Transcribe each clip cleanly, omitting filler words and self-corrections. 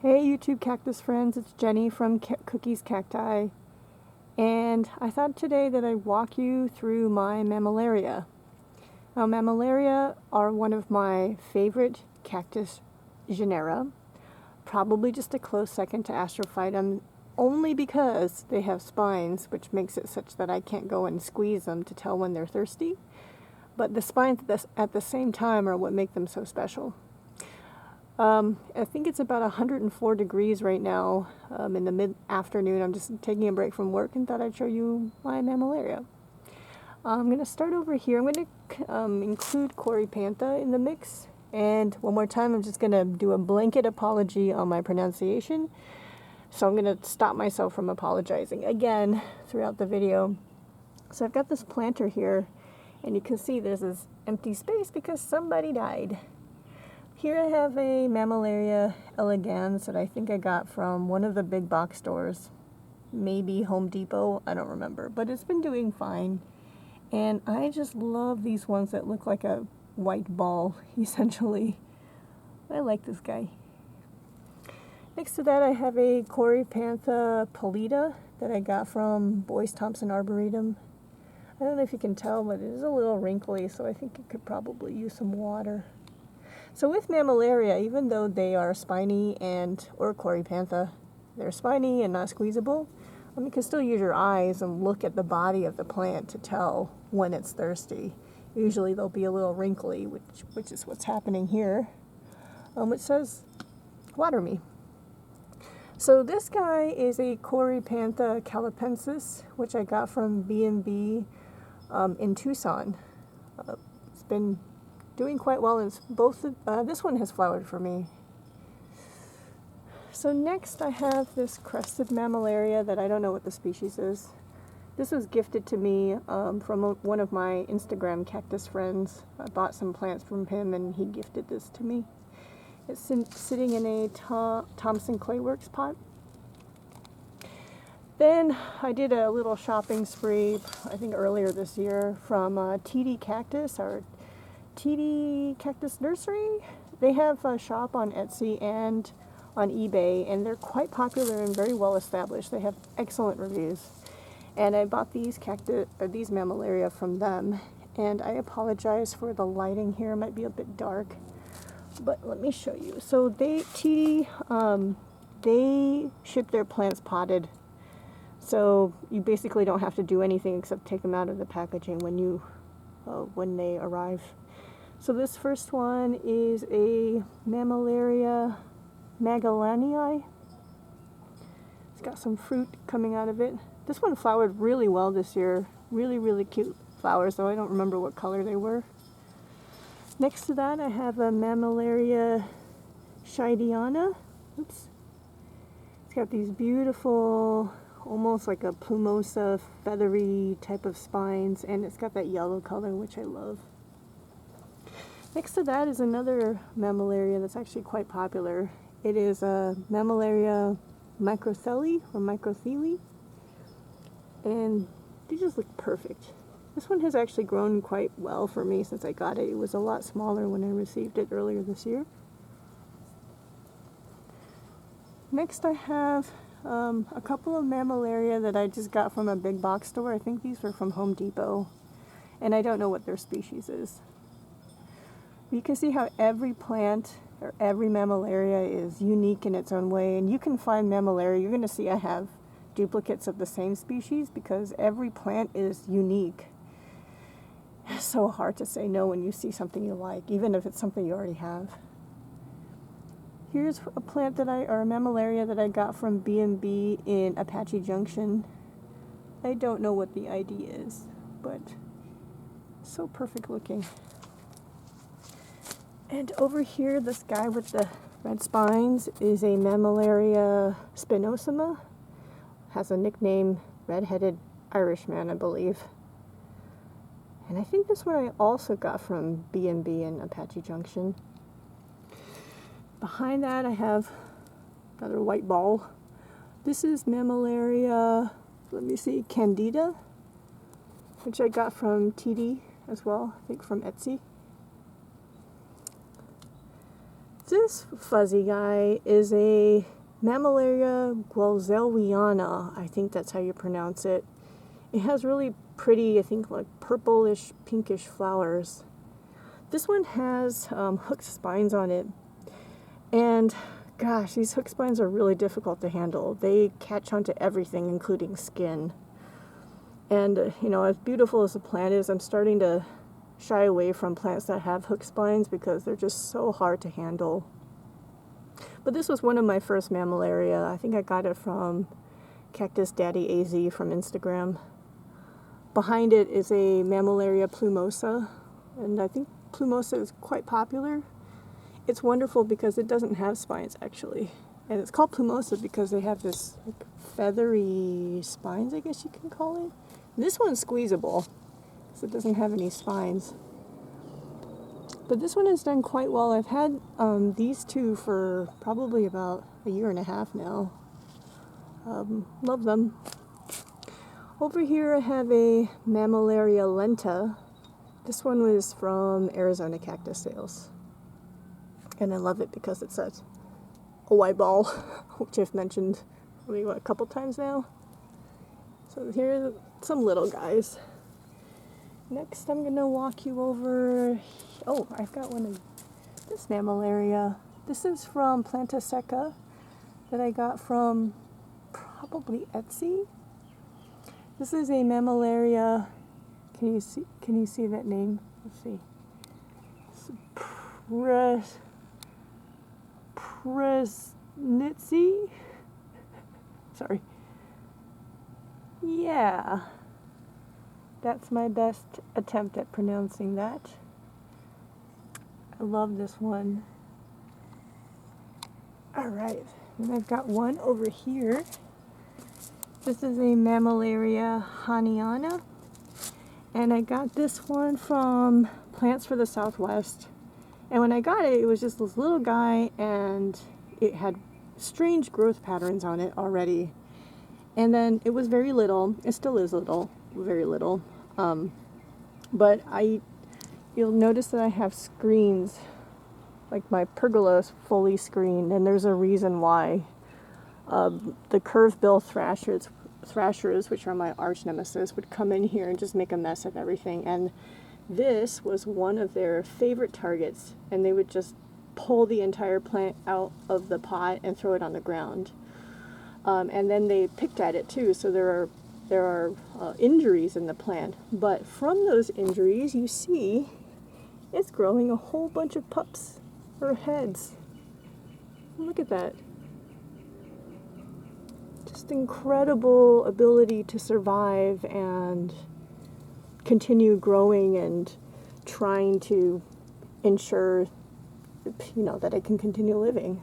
Hey YouTube cactus friends, it's Jenny from Cookies Cacti, and I thought today that I'd walk you through my Mammillaria. Now, Mammillaria are one of my favorite cactus genera, probably just a close second to Astrophytum, only because they have spines, which makes it such that I can't go and squeeze them to tell when they're thirsty, but the spines at the same time are what make them so special. I think it's about 104 degrees right now in the mid-afternoon. I'm just taking a break from work and thought I'd show you my Mammillaria. I'm going to start over here. I'm going to include Cory Pantha in the mix. And one more time, I'm just going to do a blanket apology on my pronunciation. So I'm going to stop myself from apologizing again throughout the video. So I've got this planter here, and you can see there's this empty space because somebody died. Here I have a Mammillaria elegans that I think I got from one of the big box stores, maybe Home Depot, I don't remember, but it's been doing fine. And I just love these ones that look like a white ball, essentially. I like this guy. Next to that I have a Cory Pantha Polita that I got from Boyce Thompson Arboretum. I don't know if you can tell, but it is a little wrinkly, so I think it could probably use some water. So with Mammillaria, even though they are spiny or Cory Pantha, they're spiny and not squeezable, you can still use your eyes and look at the body of the plant to tell when it's thirsty. Usually they'll be a little wrinkly, which is what's happening here. It says, water me. So this guy is a Cory Pantha Calipensis, which I got from B&B in Tucson. It's been doing quite well. It's both. This one has flowered for me. So next I have this crested Mammillaria that I don't know what the species is. This was gifted to me from one of my Instagram cactus friends. I bought some plants from him and he gifted this to me. It's sitting in a Thompson Clayworks pot. Then I did a little shopping spree, I think earlier this year, from Teedeecacti, or Teedeecacti Nursery. They have a shop on Etsy and on eBay, and they're quite popular and very well established. They have excellent reviews. And I bought these Mammillaria from them. And I apologize for the lighting here. It might be a bit dark, but let me show you. So they ship their plants potted. So you basically don't have to do anything except take them out of the packaging when they arrive. So this first one is a Mammilaria Mammalaria. It's got some fruit coming out of it. This one flowered really well this year. Really, really cute flowers, though I don't remember what color they were. Next to that I have a Mammilaria Spinosuma. Oops. It's got these beautiful, almost like a Plumosa, feathery type of spines, and it's got that yellow color, which I love. Next to that is another Mammillaria that's actually quite popular. It is a Mammilaria microtheli, and they just look perfect. This one has actually grown quite well for me since I got it. It was a lot smaller when I received it earlier this year. Next I have a couple of Mammillaria that I just got from a big box store. I think these were from Home Depot, and I don't know what their species is. You can see how every plant or every Mammillaria is unique in its own way, and you can find Mammillaria. You're going to see I have duplicates of the same species because every plant is unique. It's so hard to say no when you see something you like, even if it's something you already have. Here's a plant or a Mammillaria that I got from B&B in Apache Junction. I don't know what the ID is, but so perfect looking. And over here, this guy with the red spines is a Mammalaria Spinosuma. Has a nickname, Red-Headed Irishman, I believe. And I think this one I also got from B&B in Apache Junction. Behind that, I have another white ball. This is Mammillaria, let me see, Candida, which I got from TD as well, I think from Etsy. This fuzzy guy is a Mammillaria guelzelwiana. I think that's how you pronounce it. It has really pretty, I think, like purplish, pinkish flowers. This one has hook spines on it. And gosh, these hook spines are really difficult to handle. They catch onto everything, including skin. And, you know, as beautiful as the plant is, I'm starting to shy away from plants that have hook spines because they're just so hard to handle. But this was one of my first Mammillaria. I think I got it from Cactus Daddy AZ from Instagram. Behind it is a Mammalaria Plumosa, and I think Plumosa is quite popular. It's wonderful because it doesn't have spines, actually. And it's called Plumosa because they have this like, feathery spines, I guess you can call it. This one's squeezable, so it doesn't have any spines. But this one has done quite well. I've had these two for probably about a year and a half now. Love them. Over here I have a Mammillaria lenta. This one was from Arizona Cactus Sales. And I love it because it's a white ball, which I've mentioned maybe a couple times now. So here are some little guys. Next I'm going to walk you over... Oh, I've got one of this Mammillaria. This is from Planta Seca that I got from probably Etsy. This is a Mammillaria. Can you see that name? Let's see. Presnitzy? Sorry. Yeah. That's my best attempt at pronouncing that. I love this one. Alright. And I've got one over here. This is a Mammillaria haniana, and I got this one from Plants for the Southwest. And when I got it, it was just this little guy, and it had strange growth patterns on it already. And then it was very little. It still is little, very little. But you'll notice that I have screens, like my pergola is fully screened, and there's a reason why. The curve-bill thrashers, which are my arch nemesis, would come in here and just make a mess of everything. And this was one of their favorite targets, and they would just pull the entire plant out of the pot and throw it on the ground. And then they picked at it too, so there are injuries in the plant. But from those injuries, you see it's growing a whole bunch of pups or heads. Look at that. Just incredible ability to survive and continue growing and trying to ensure, you know, that it can continue living.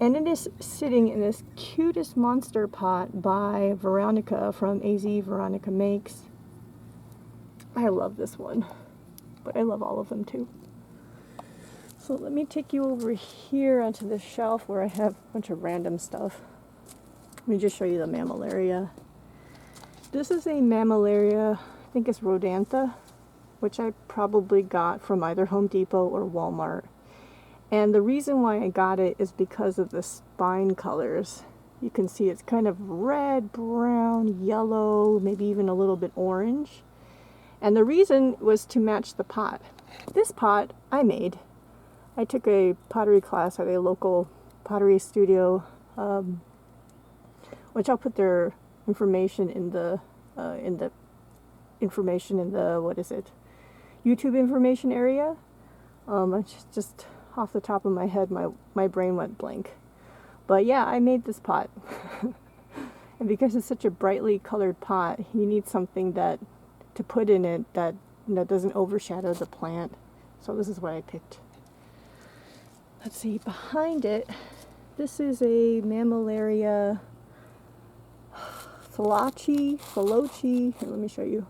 And it is sitting in this cutest monster pot by Veronica from AZ Veronica Makes. I love this one, but I love all of them too. So let me take you over here onto the shelf where I have a bunch of random stuff. Let me just show you the Mammillaria. This is a Mammillaria, I think it's Rodantha, which I probably got from either Home Depot or Walmart. And the reason why I got it is because of the spine colors. You can see it's kind of red, brown, yellow, maybe even a little bit orange. And the reason was to match the pot. This pot I made. I took a pottery class at a local pottery studio, which I'll put their information in the what is it? YouTube information area. Just off the top of my head, my brain went blank. But yeah, I made this pot. And because it's such a brightly colored pot, you need something that to put in it that, you know, doesn't overshadow the plant. So this is what I picked. Let's see, behind it, this is a Mammillaria Thalachi. Here, let me show you.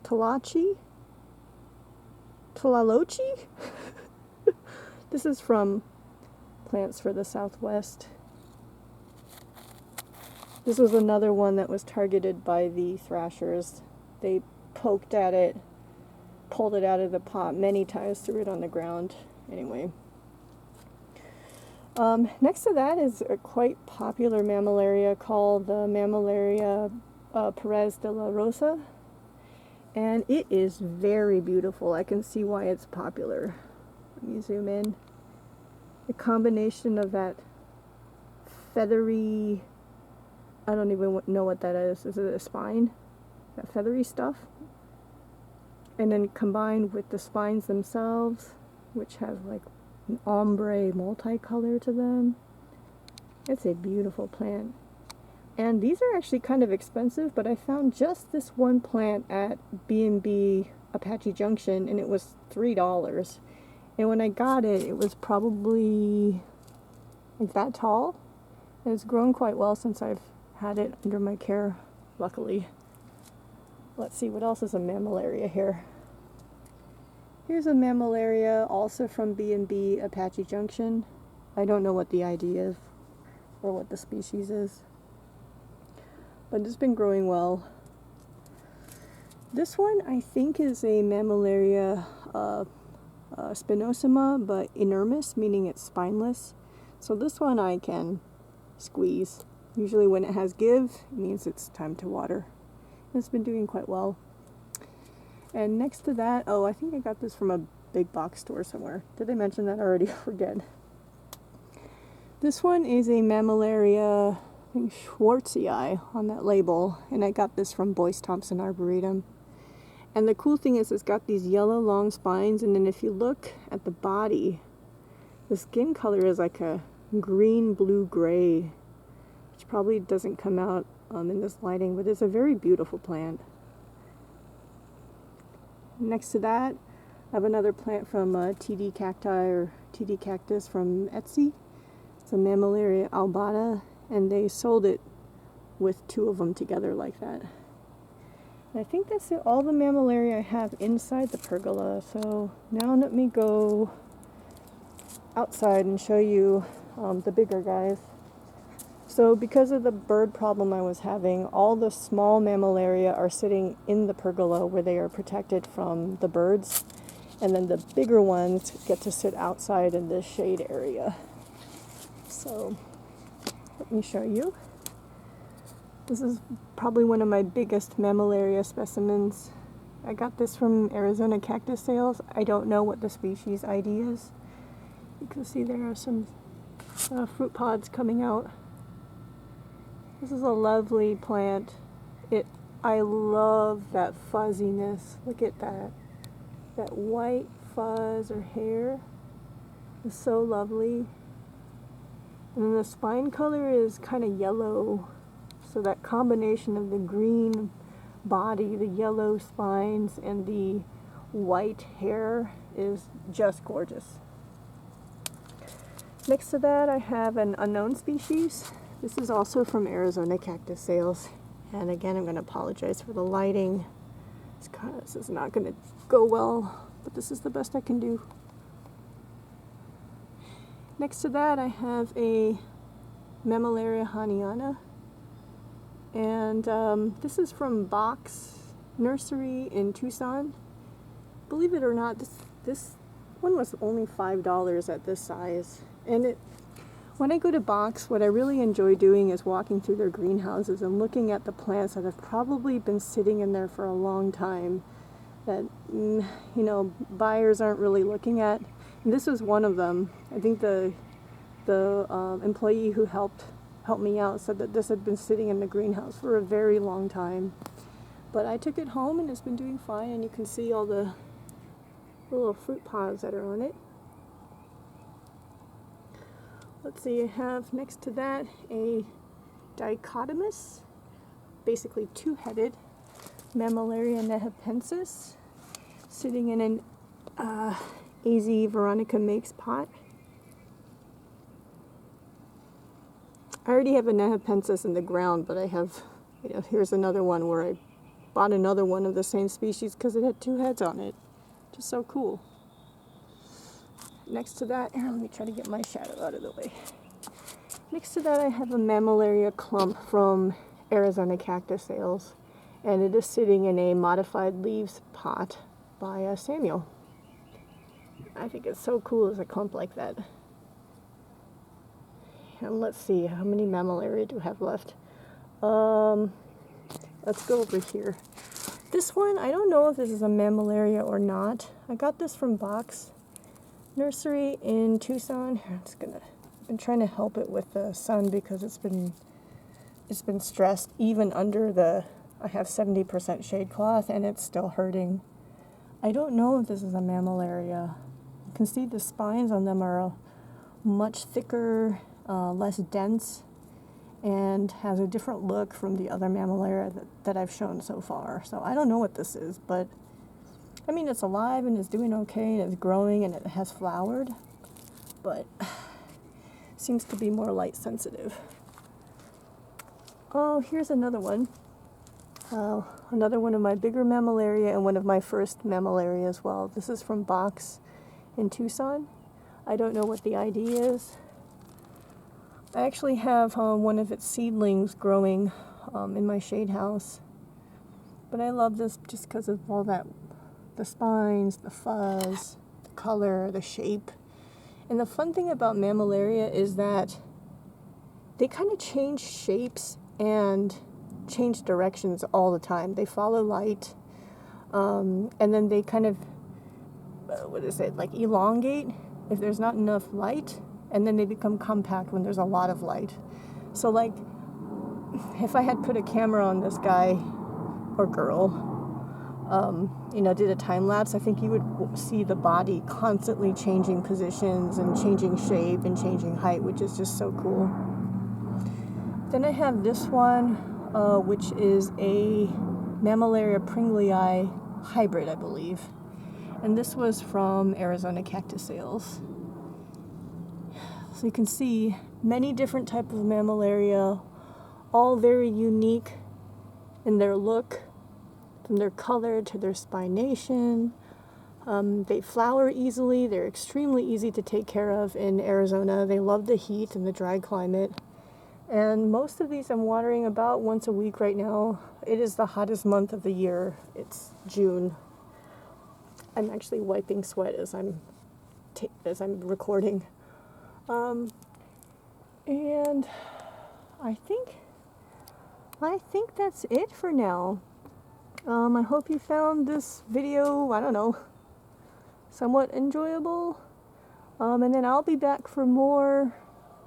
Talalochi? This is from Plants for the Southwest. This was another one that was targeted by the thrashers. They poked at it pulled it out of the pot many times, threw it on the ground. Anyway. Next to that is a quite popular mammillaria called the Mammilaria Perez de la Rosa. And it is very beautiful. I can see why it's popular. Let me zoom in. The combination of that feathery, I don't even know what that is. Is it a spine? That feathery stuff? And then combined with the spines themselves, which have like an ombre multicolor to them. It's a beautiful plant. And these are actually kind of expensive, but I found just this one plant at B&B Apache Junction, and it was $3. And when I got it, it was probably like that tall. And it's grown quite well since I've had it under my care, luckily. Let's see, what else is a mammillaria here? Here's a mammillaria, also from B&B Apache Junction. I don't know what the ID is, or what the species is, but it's been growing well. This one, I think, is a Mammalaria Spinosuma, but inermis, meaning it's spineless. So this one I can squeeze. Usually when it has give, it means it's time to water. It's been doing quite well. And next to that, oh, I think I got this from a big box store somewhere. Did I mention that already? Forget. This one is a Mammillaria, I think, Schwartzii on that label, and I got this from Boyce Thompson Arboretum. And the cool thing is it's got these yellow long spines, and then if you look at the body, the skin color is like a green, blue, gray, which probably doesn't come out in this lighting, but it's a very beautiful plant. Next to that, I have another plant from teedeecacti or teedeecactus from Etsy. It's a Mammillaria albata, and they sold it with two of them together like that. And I think that's it, all the Mammillaria I have inside the pergola. So now let me go outside and show you the bigger guys. So because of the bird problem I was having, all the small Mammillaria are sitting in the pergola where they are protected from the birds, and then the bigger ones get to sit outside in this shade area. So let me show you. This is probably one of my biggest Mammillaria specimens. I got this from Arizona Cactus Sales. I don't know what the species ID is. You can see there are some fruit pods coming out. This is a lovely plant. I love that fuzziness. Look at that. That white fuzz or hair is so lovely. And then the spine color is kind of yellow. So that combination of the green body, the yellow spines, and the white hair is just gorgeous. Next to that, I have an unknown species. This is also from Arizona Cactus Sales. And again, I'm going to apologize for the lighting. This is not going to go well, but this is the best I can do. Next to that, I have a Mammillaria haniana. And this is from Box Nursery in Tucson. Believe it or not, this one was only $5 at this size. And when I go to Box, what I really enjoy doing is walking through their greenhouses and looking at the plants that have probably been sitting in there for a long time that, buyers aren't really looking at. And this was one of them. I think the employee who helped me out said that this had been sitting in the greenhouse for a very long time. But I took it home and it's been doing fine, and you can see all the little fruit pods that are on it. Let's see, I have next to that a dichotomous, basically two-headed Mammillaria nehapensis, sitting in an AZ Veronica Makes pot. I already have a nehapensis in the ground, but I have, here's another one where I bought another one of the same species because it had two heads on it. Just so cool. Next to that, here, let me try to get my shadow out of the way. Next to that, I have a Mammillaria clump from Arizona Cactus Sales, and it is sitting in a modified leaves pot. by Samuel. I think it's so cool as a clump like that. And let's see, how many Mammillaria do I have left? Let's go over here. This one, I don't know if this is a Mammillaria or not. I got this from Box Nursery in Tucson. I've been trying to help it with the sun because it's been stressed even under the, I have 70% shade cloth and it's still hurting. I don't know if this is a Mammillaria. You can see the spines on them are much thicker, less dense, and has a different look from the other Mammillaria that I've shown so far. So I don't know what this is, but I mean, it's alive and it's doing okay and it's growing and it has flowered, but seems to be more light sensitive. Oh, here's another one. Another one of my bigger Mammillaria and one of my first Mammillaria as well. This is from Box in Tucson. I don't know what the ID is. I actually have one of its seedlings growing in my shade house. But I love this just because of all that, the spines, the fuzz, the color, the shape. And the fun thing about Mammillaria is that they kind of change shapes and change directions all the time. They follow light, and then they kind of, like elongate if there's not enough light, and then they become compact when there's a lot of light. So like, if I had put a camera on this guy or girl, did a time lapse, I think you would see the body constantly changing positions and changing shape and changing height, which is just so cool. Then I have this one, which is a Mammillaria pringlei hybrid, I believe. And this was from Arizona Cactus Sales. So you can see many different types of Mammillaria, all very unique in their look, from their color to their spination. They flower easily. They're extremely easy to take care of in Arizona. They love the heat and the dry climate. And most of these I'm watering about once a week right now. It is the hottest month of the year. It's June. I'm actually wiping sweat as I'm recording. And I think that's it for now. I hope you found this video, I don't know, somewhat enjoyable. And then I'll be back for more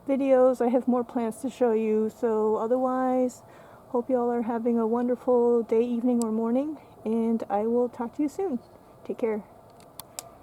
videos. I have more plants to show you. So otherwise, hope you all are having a wonderful day, evening, or morning. And I will talk to you soon. Take care.